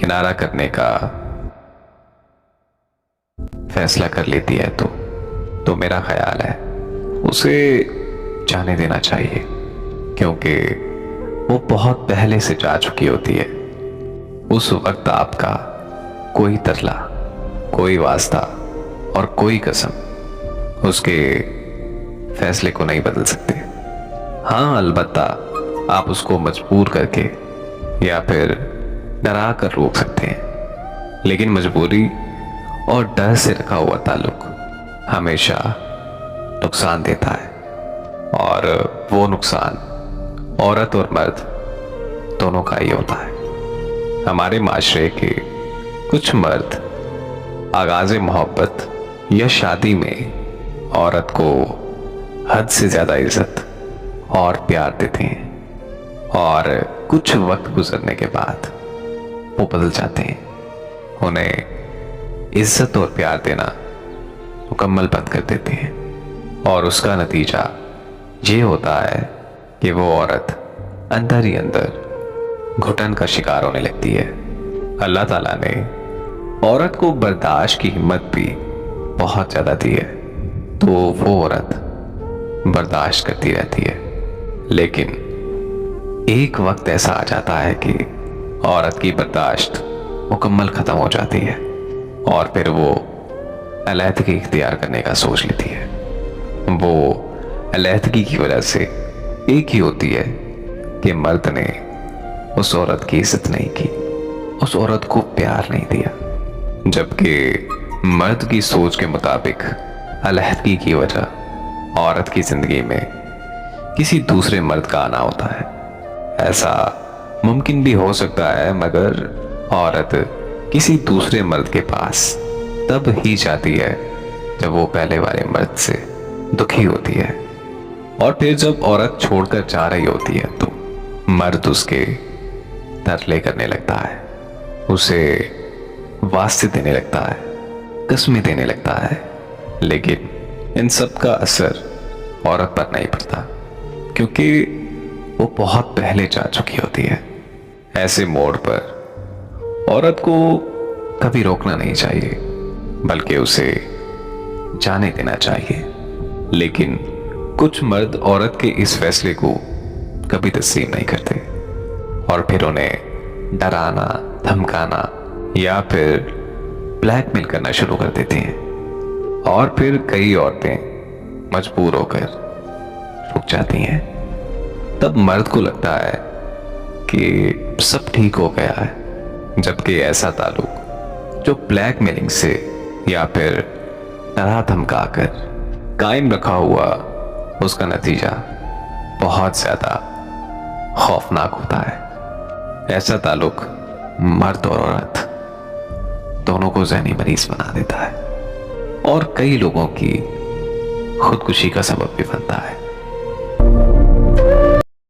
किनारा करने का फैसला कर लेती है तो मेरा ख्याल है उसे जाने देना चाहिए, क्योंकि वो बहुत पहले से जा चुकी होती है। उस वक्त आपका कोई तरला, कोई वास्ता और कोई कसम उसके फैसले को नहीं बदल सकते। हाँ, अलबत्ता आप उसको मजबूर करके या फिर डरा कर रोक सकते हैं, लेकिन मजबूरी और डर से रखा हुआ ताल्लुक हमेशा नुकसान देता है, और वो नुकसान औरत और मर्द दोनों का ही होता है। हमारे माशरे के कुछ मर्द आगाज़े मोहब्बत या शादी में औरत को हद से ज़्यादा इज्जत और प्यार देते हैं, और कुछ वक्त गुजरने के बाद वो बदल जाते हैं। उन्हें इज्जत और प्यार देना मुकम्मल बंद कर देते हैं, और उसका नतीजा ये होता है कि वो औरत अंदर ही अंदर घुटन का शिकार होने लगती है। अल्लाह ताला ने औरत को बर्दाश्त की हिम्मत भी बहुत ज़्यादा दी है, तो वो औरत बर्दाश्त करती रहती है। लेकिन एक वक्त ऐसा आ जाता है कि औरत की बर्दाश्त मुकम्मल ख़त्म हो जाती है, और फिर वो अलैहदगी इख्तियार करने का सोच लेती है। वो अलैहदगी की वजह से एक ही होती है कि मर्द ने उस औरत की इज्जत नहीं की, उस औरत को प्यार नहीं दिया, जबकि मर्द की सोच के मुताबिक अलैहदगी की वजह औरत की जिंदगी में किसी दूसरे मर्द का आना होता है। ऐसा मुमकिन भी हो सकता है, मगर औरत किसी दूसरे मर्द के पास तब ही जाती है जब वो पहले वाले मर्द से दुखी होती है, और फिर जब औरत छोड़कर जा रही होती है तो मर्द उसके तरले करने लगता है, उसे वास्ते देने लगता है, कस्में देने लगता है। लेकिन इन सब का असर औरत पर नहीं पड़ता, क्योंकि वो बहुत पहले जा चुकी होती है। ऐसे मोड़ पर औरत को कभी रोकना नहीं चाहिए, बल्कि उसे जाने देना चाहिए। लेकिन कुछ मर्द औरत के इस फैसले को कभी तस्लीम नहीं करते, और फिर उन्हें डराना, धमकाना या फिर ब्लैकमेल करना शुरू कर देते हैं, और फिर कई औरतें मजबूर होकर रुक जाती हैं। तब मर्द को लगता है कि सब ठीक हो गया है, जबकि ऐसा ताल्लुक जो ब्लैकमेलिंग से या फिर डरा धमका कर कायम रखा हुआ, उसका नतीजा बहुत ज्यादा खौफनाक होता है। ऐसा ताल्लुक मर्द और औरत दोनों को ज़हनी मरीज बना देता है, और कई लोगों की खुदकुशी का सबब भी बनता है।